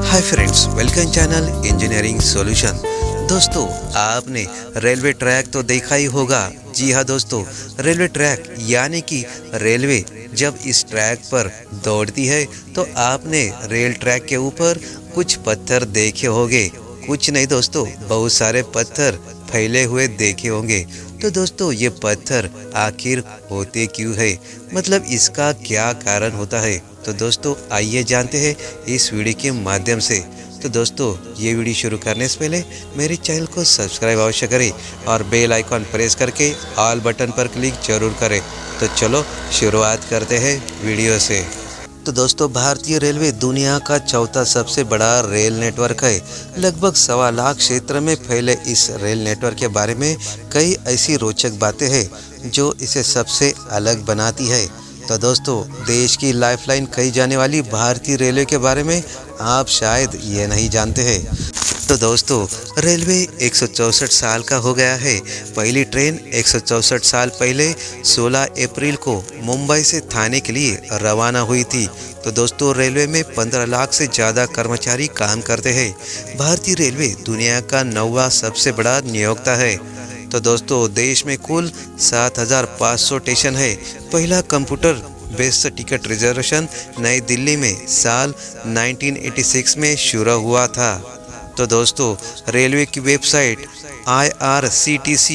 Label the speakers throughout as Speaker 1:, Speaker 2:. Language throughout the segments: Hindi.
Speaker 1: Hi friends, welcome channel engineering solution. दोस्तों, आपने रेलवे ट्रैक तो देखा ही होगा। जी हाँ दोस्तों, रेलवे ट्रैक यानी कि रेलवे जब इस ट्रैक पर दौड़ती है तो आपने रेल ट्रैक के ऊपर कुछ पत्थर देखे होंगे। कुछ नहीं दोस्तों, बहुत सारे पत्थर फैले हुए देखे होंगे। तो दोस्तों, ये पत्थर आखिर होते क्यों है, मतलब इसका क्या कारण होता है? तो दोस्तों, आइए जानते हैं इस वीडियो के माध्यम से। तो दोस्तों, ये वीडियो शुरू करने से पहले मेरे चैनल को सब्सक्राइब अवश्य करें और बेल आइकॉन प्रेस करके ऑल बटन पर क्लिक जरूर करें। तो चलो शुरुआत करते हैं वीडियो से। तो दोस्तों, भारतीय रेलवे दुनिया का चौथा सबसे बड़ा रेल नेटवर्क है। लगभग 1.25 लाख क्षेत्र में फैले इस रेल नेटवर्क के बारे में कई ऐसी रोचक बातें हैं जो इसे सबसे अलग बनाती है। तो दोस्तों, देश की लाइफलाइन कही जाने वाली भारतीय रेलवे के बारे में आप शायद ये नहीं जानते हैं। तो दोस्तों, रेलवे 164 साल का हो गया है। पहली ट्रेन 164 साल पहले 16 अप्रैल को मुंबई से थाने के लिए रवाना हुई थी। तो दोस्तों, रेलवे में 15 लाख से ज़्यादा कर्मचारी काम करते हैं। भारतीय रेलवे दुनिया का 9वां सबसे बड़ा नियोक्ता है। तो दोस्तों, देश में कुल 7,500 स्टेशन है। पहला कंप्यूटर बेस्ड टिकट रिजर्वेशन नई दिल्ली में साल 1986 में शुरू हुआ था। तो दोस्तों, रेलवे की वेबसाइट irctc.co.in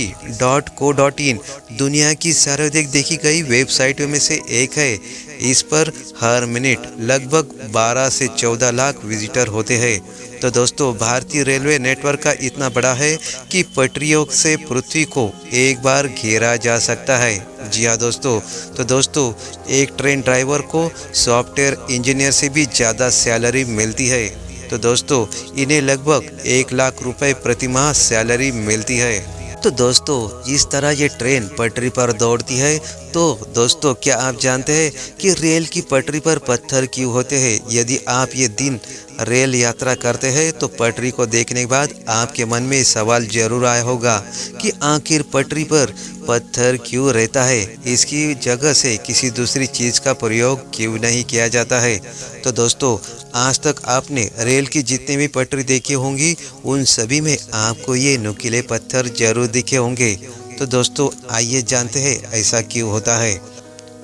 Speaker 1: दुनिया की सर्वाधिक देखी गई वेबसाइटों में से एक है। इस पर हर मिनट लगभग 12 से 14 लाख विजिटर होते हैं। तो दोस्तों, भारतीय रेलवे नेटवर्क का इतना बड़ा है कि पटरियों से पृथ्वी को एक बार घेरा जा सकता है। जी हाँ दोस्तों। तो दोस्तों, एक ट्रेन ड्राइवर को सॉफ्टवेयर इंजीनियर से भी ज़्यादा सैलरी मिलती है। तो दोस्तों, इन्हें लगभग 1 लाख रुपए प्रति माह सैलरी मिलती है। तो दोस्तों, इस तरह ये ट्रेन पटरी पर दौड़ती है। तो दोस्तों, क्या आप जानते हैं कि रेल की पटरी पर पत्थर क्यों होते हैं? यदि आप ये दिन रेल यात्रा करते हैं तो पटरी को देखने के बाद आपके मन में सवाल जरूर आया होगा कि आखिर पटरी पर पत्थर क्यों रहता है, इसकी जगह से किसी दूसरी चीज़ का प्रयोग क्यों नहीं किया जाता है? तो दोस्तों, आज तक आपने रेल की जितनी भी पटरी देखी होंगी उन सभी में आपको ये नुकीले पत्थर जरूर दिखे होंगे। तो दोस्तों, आइए जानते हैं ऐसा क्यों होता है।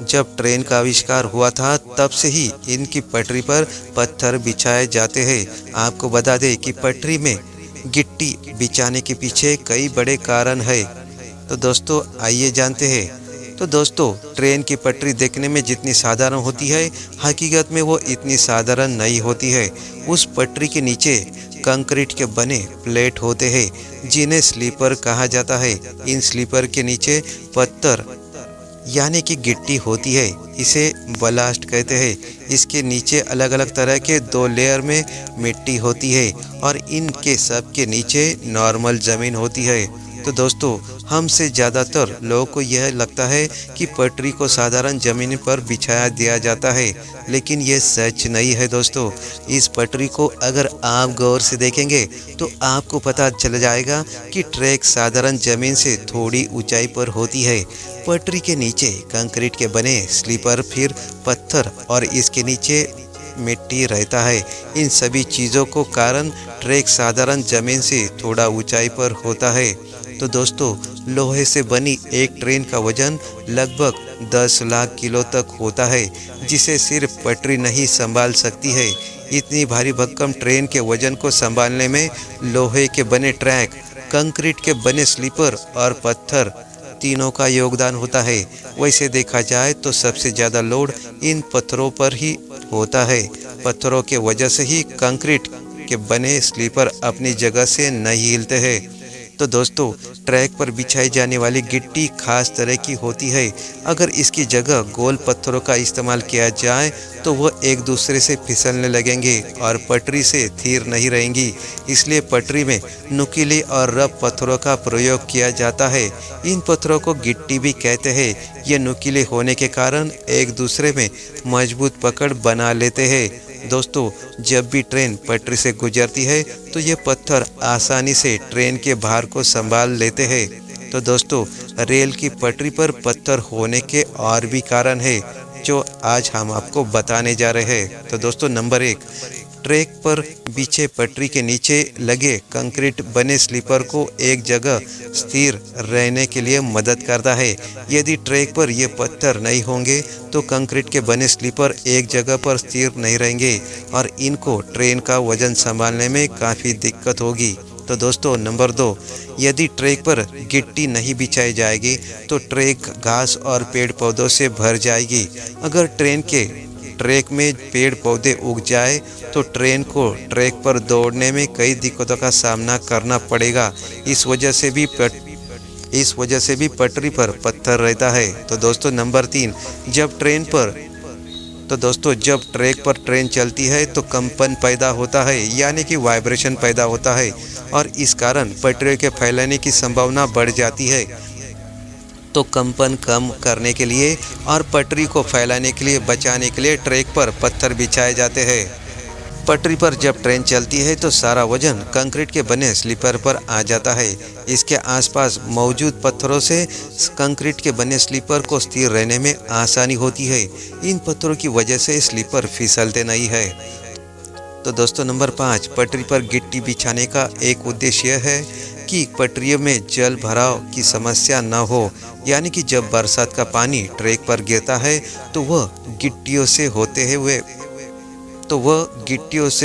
Speaker 1: जब ट्रेन का आविष्कार हुआ था तब से ही इनकी पटरी पर पत्थर बिछाए जाते हैं। आपको बता दें कि पटरी में गिट्टी बिछाने के पीछे कई बड़े कारण है। तो दोस्तों, आइए जानते हैं। तो दोस्तों, ट्रेन की पटरी देखने में जितनी साधारण होती है, हकीकत में वो इतनी साधारण नहीं होती है। उस पटरी के नीचे कंक्रीट के बने प्लेट होते हैं जिन्हें स्लीपर कहा जाता है। इन स्लीपर के नीचे पत्थर यानी कि गिट्टी होती है, इसे बलास्ट कहते हैं। इसके नीचे अलग अलग तरह के 2 लेयर में मिट्टी होती है और इनके सब के नीचे नॉर्मल ज़मीन होती है। तो दोस्तों, हमसे ज़्यादातर लोगों को यह लगता है कि पटरी को साधारण ज़मीन पर बिछाया दिया जाता है, लेकिन ये सच नहीं है दोस्तों। इस पटरी को अगर आप गौर से देखेंगे तो आपको पता चल जाएगा कि ट्रैक साधारण ज़मीन से थोड़ी ऊंचाई पर होती है। पटरी के नीचे कंक्रीट के बने स्लीपर, फिर पत्थर और इसके नीचे मिट्टी रहता है। इन सभी चीज़ों को कारण ट्रैक साधारण ज़मीन से थोड़ा ऊंचाई पर होता है। तो दोस्तों, लोहे से बनी एक ट्रेन का वजन लगभग 10 लाख किलो तक होता है, जिसे सिर्फ पटरी नहीं संभाल सकती है। इतनी भारी भरकम ट्रेन के वजन को संभालने में लोहे के बने ट्रैक, कंक्रीट के बने स्लीपर और पत्थर तीनों का योगदान होता है। वैसे देखा जाए तो सबसे ज़्यादा लोड इन पत्थरों पर ही होता है। पत्थरों के वजह से ही कंक्रीट के बने स्लीपर अपनी जगह से नहीं हिलते हैं। तो दोस्तों, ट्रैक पर बिछाई जाने वाली गिट्टी खास तरह की होती है। अगर इसकी जगह गोल पत्थरों का इस्तेमाल किया जाए तो वह एक दूसरे से फिसलने लगेंगे और पटरी से स्थिर नहीं रहेंगी। इसलिए पटरी में नुकीले और रफ पत्थरों का प्रयोग किया जाता है। इन पत्थरों को गिट्टी भी कहते हैं। ये नुकीले होने के कारण एक दूसरे में मजबूत पकड़ बना लेते हैं। दोस्तों, जब भी ट्रेन पटरी से गुजरती है तो ये पत्थर आसानी से ट्रेन के भार को संभाल लेते हैं। तो दोस्तों, रेल की पटरी पर पत्थर होने के और भी कारण है जो आज हम आपको बताने जा रहे हैं। तो दोस्तों, नंबर 1, ट्रैक पर बिछे पटरी के नीचे लगे कंक्रीट बने स्लीपर को एक जगह स्थिर रहने के लिए मदद करता है। यदि ट्रैक पर ये पत्थर नहीं होंगे तो कंक्रीट के बने स्लीपर एक जगह पर स्थिर नहीं रहेंगे और इनको ट्रेन का वजन संभालने में काफ़ी दिक्कत होगी। तो दोस्तों नंबर 2, यदि ट्रैक पर गिट्टी नहीं बिछाई जाएगी तो ट्रैक घास और पेड़ पौधों से भर जाएगी। अगर ट्रेन के ट्रैक में पेड़ पौधे उग जाए तो ट्रेन को ट्रैक पर दौड़ने में कई दिक्कतों का सामना करना पड़ेगा। इस वजह से भी पटरी पर पत्थर रहता है। तो दोस्तों नंबर 3, जब ट्रैक पर ट्रेन चलती है तो कंपन पैदा होता है, यानी कि वाइब्रेशन पैदा होता है और इस कारण पटरी के फैलने की संभावना बढ़ जाती है। तो कंपन कम करने के लिए और पटरी को फैलाने के लिए बचाने के लिए ट्रैक पर पत्थर बिछाए जाते हैं। पटरी पर जब ट्रेन चलती है तो सारा वजन कंक्रीट के बने स्लीपर पर आ जाता है। इसके आसपास मौजूद पत्थरों से कंक्रीट के बने स्लीपर को स्थिर रहने में आसानी होती है। इन पत्थरों की वजह से स्लीपर फिसलते नहीं है। तो दोस्तों नंबर 5, पटरी पर गिट्टी बिछाने का एक उद्देश्य है कि पटरियों में जल भराव की समस्या न हो, यानी कि जब बरसात का पानी ट्रैक पर गिरता है तो वह गिट्टियों से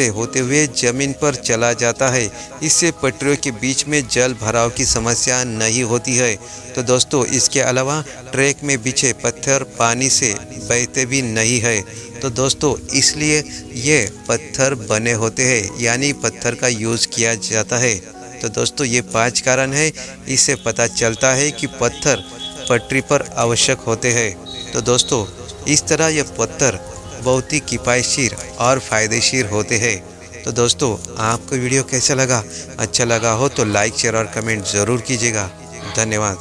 Speaker 1: होते हुए जमीन पर चला जाता है। इससे पटरियों के बीच में जल भराव की समस्या नहीं होती है। तो दोस्तों इसके अलावा ट्रैक में बिछे पत्थर पानी से बहते भी नहीं है। तो दोस्तों इसलिए ये पत्थर बने होते हैं, यानी पत्थर का यूज़ किया जाता है। तो दोस्तों ये 5 कारण है, इससे पता चलता है कि पत्थर पटरी पर आवश्यक होते हैं। तो दोस्तों इस तरह ये पत्थर बहुत ही किफ़ायती और फ़ायदेशीर होते हैं। तो दोस्तों आपको वीडियो कैसा लगा? अच्छा लगा हो तो लाइक शेयर और कमेंट ज़रूर कीजिएगा। धन्यवाद।